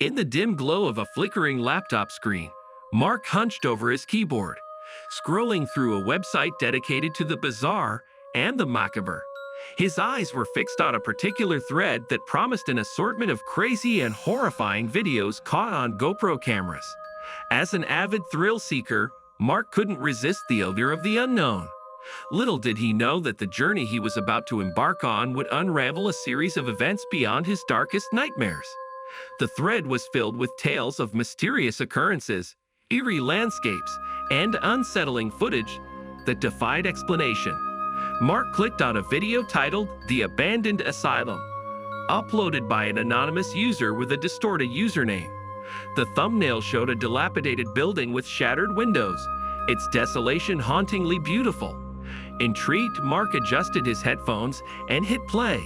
In the dim glow of a flickering laptop screen, Mark hunched over his keyboard, scrolling through a website dedicated to the bizarre and the macabre. His eyes were fixed on a particular thread that promised an assortment of crazy and horrifying videos caught on GoPro cameras. As an avid thrill seeker, Mark couldn't resist the allure of the unknown. Little did he know that the journey he was about to embark on would unravel a series of events beyond his darkest nightmares. The thread was filled with tales of mysterious occurrences, eerie landscapes, and unsettling footage that defied explanation. Mark clicked on a video titled "The Abandoned Asylum," uploaded by an anonymous user with a distorted username. The thumbnail showed a dilapidated building with shattered windows, its desolation hauntingly beautiful. Intrigued, Mark adjusted his headphones and hit play.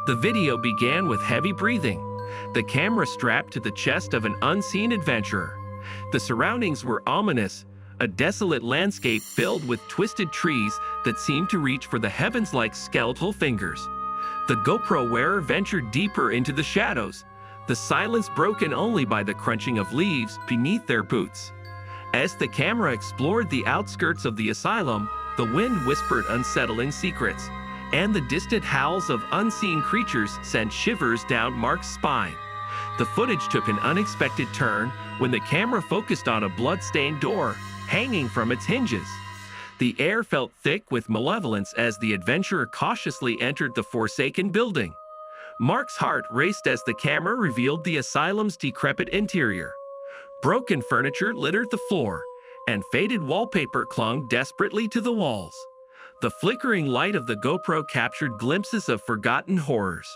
The video began with heavy breathing, the camera strapped to the chest of an unseen adventurer. The surroundings were ominous, a desolate landscape filled with twisted trees that seemed to reach for the heavens like skeletal fingers. The GoPro wearer ventured deeper into the shadows, the silence broken only by the crunching of leaves beneath their boots. As the camera explored the outskirts of the asylum, the wind whispered unsettling secrets, and the distant howls of unseen creatures sent shivers down Mark's spine. The footage took an unexpected turn when the camera focused on a blood-stained door hanging from its hinges. The air felt thick with malevolence as the adventurer cautiously entered the forsaken building. Mark's heart raced as the camera revealed the asylum's decrepit interior. Broken furniture littered the floor, and faded wallpaper clung desperately to the walls. The flickering light of the GoPro captured glimpses of forgotten horrors,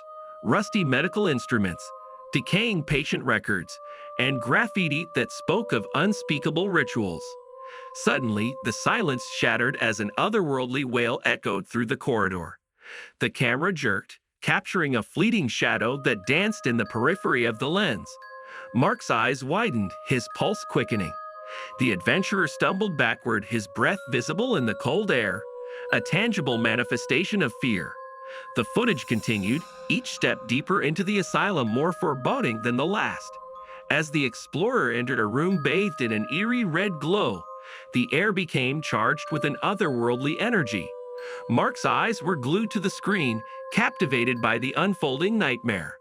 rusty medical instruments, decaying patient records, and graffiti that spoke of unspeakable rituals. Suddenly, the silence shattered as an otherworldly wail echoed through the corridor. The camera jerked, capturing a fleeting shadow that danced in the periphery of the lens. Mark's eyes widened, his pulse quickening. The adventurer stumbled backward, his breath visible in the cold air, a tangible manifestation of fear. The footage continued, each step deeper into the asylum more foreboding than the last. As the explorer entered a room bathed in an eerie red glow, the air became charged with an otherworldly energy. Mark's eyes were glued to the screen, captivated by the unfolding nightmare.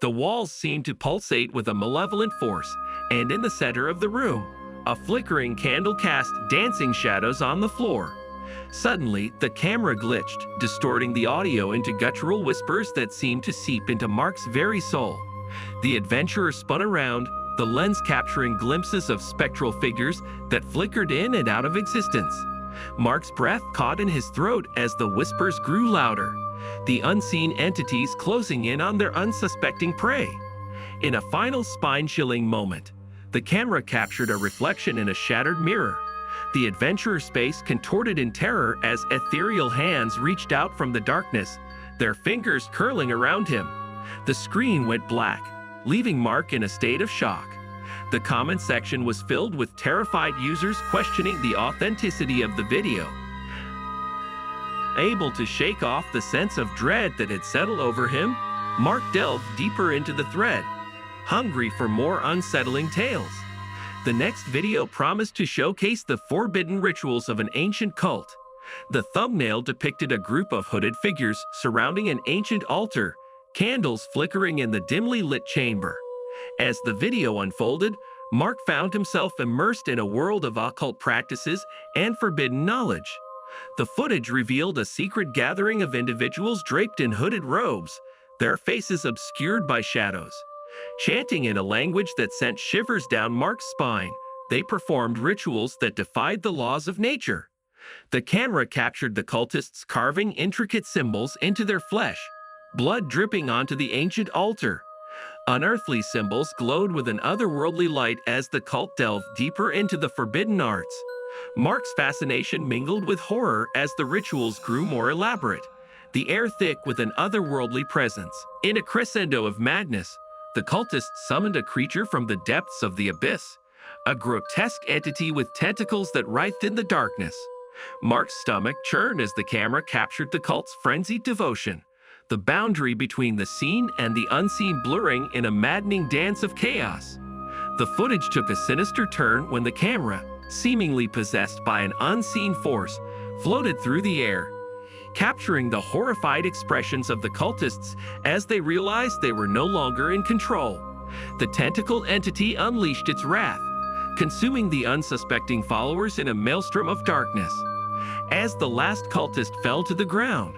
The walls seemed to pulsate with a malevolent force, and in the center of the room, a flickering candle cast dancing shadows on the floor. Suddenly, the camera glitched, distorting the audio into guttural whispers that seemed to seep into Mark's very soul. The adventurer spun around, the lens capturing glimpses of spectral figures that flickered in and out of existence. Mark's breath caught in his throat as the whispers grew louder, the unseen entities closing in on their unsuspecting prey. In a final spine-chilling moment, the camera captured a reflection in a shattered mirror. The adventurer's face contorted in terror as ethereal hands reached out from the darkness, their fingers curling around him. The screen went black, leaving Mark in a state of shock. The comment section was filled with terrified users questioning the authenticity of the video. Able to shake off the sense of dread that had settled over him, Mark delved deeper into the thread, hungry for more unsettling tales. The next video promised to showcase the forbidden rituals of an ancient cult. The thumbnail depicted a group of hooded figures surrounding an ancient altar, candles flickering in the dimly lit chamber. As the video unfolded, Mark found himself immersed in a world of occult practices and forbidden knowledge. The footage revealed a secret gathering of individuals draped in hooded robes, their faces obscured by shadows. Chanting in a language that sent shivers down Mark's spine, they performed rituals that defied the laws of nature. The camera captured the cultists carving intricate symbols into their flesh, blood dripping onto the ancient altar. Unearthly symbols glowed with an otherworldly light as the cult delved deeper into the forbidden arts. Mark's fascination mingled with horror as the rituals grew more elaborate, the air thick with an otherworldly presence. In a crescendo of madness, the cultists summoned a creature from the depths of the abyss, a grotesque entity with tentacles that writhed in the darkness. Mark's stomach churned as the camera captured the cult's frenzied devotion. the boundary between the seen and the unseen blurring in a maddening dance of chaos. The footage took a sinister turn when the camera, seemingly possessed by an unseen force, floated through the air, capturing the horrified expressions of the cultists as they realized they were no longer in control. The tentacled entity unleashed its wrath, consuming the unsuspecting followers in a maelstrom of darkness. As the last cultist fell to the ground,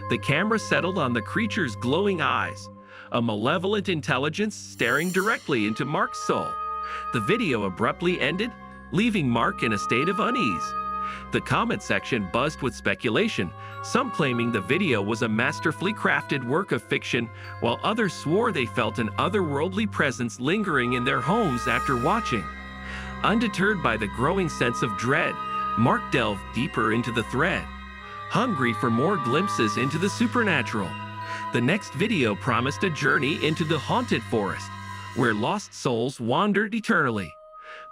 the camera settled on the creature's glowing eyes, a malevolent intelligence staring directly into Mark's soul. The video abruptly ended, leaving Mark in a state of unease. The comment section buzzed with speculation, some claiming the video was a masterfully crafted work of fiction, while others swore they felt an otherworldly presence lingering in their homes after watching. Undeterred by the growing sense of dread, Mark delved deeper into the thread, hungry for more glimpses into the supernatural. The next video promised a journey into the haunted forest, where lost souls wandered eternally.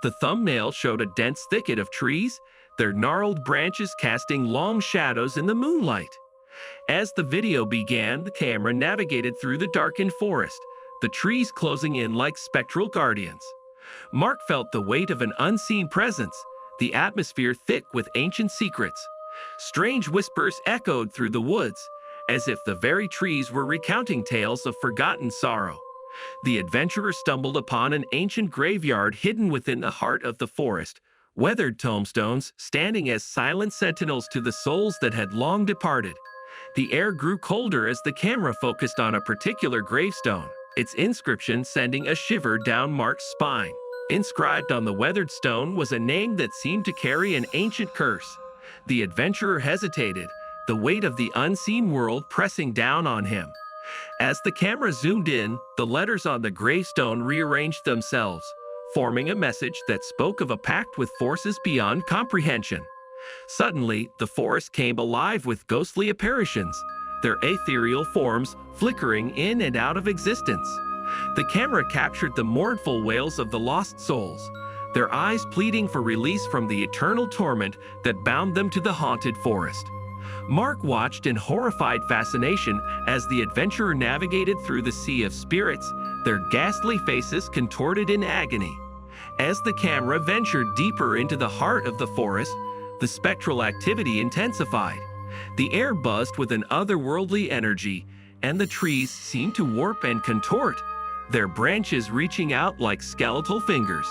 The thumbnail showed a dense thicket of trees, their gnarled branches casting long shadows in the moonlight. As the video began, the camera navigated through the darkened forest, the trees closing in like spectral guardians. Mark felt the weight of an unseen presence, the atmosphere thick with ancient secrets. Strange whispers echoed through the woods, as if the very trees were recounting tales of forgotten sorrow. The adventurer stumbled upon an ancient graveyard hidden within the heart of the forest, weathered tombstones standing as silent sentinels to the souls that had long departed. The air grew colder as the camera focused on a particular gravestone, its inscription sending a shiver down Mark's spine. Inscribed on the weathered stone was a name that seemed to carry an ancient curse. The adventurer hesitated, the weight of the unseen world pressing down on him. As the camera zoomed in, the letters on the gravestone rearranged themselves, forming a message that spoke of a pact with forces beyond comprehension. Suddenly, the forest came alive with ghostly apparitions, their ethereal forms flickering in and out of existence. The camera captured the mournful wails of the lost souls, their eyes pleading for release from the eternal torment that bound them to the haunted forest. Mark watched in horrified fascination as the adventurer navigated through the sea of spirits, their ghastly faces contorted in agony. As the camera ventured deeper into the heart of the forest, the spectral activity intensified. The air buzzed with an otherworldly energy, and the trees seemed to warp and contort, their branches reaching out like skeletal fingers.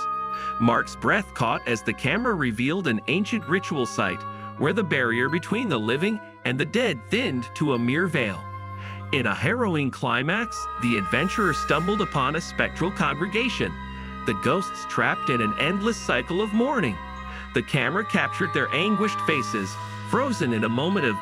Mark's breath caught as the camera revealed an ancient ritual site where the barrier between the living and the dead thinned to a mere veil. In a harrowing climax, the adventurer stumbled upon a spectral congregation, the ghosts trapped in an endless cycle of mourning. The camera captured their anguished faces, frozen in a moment of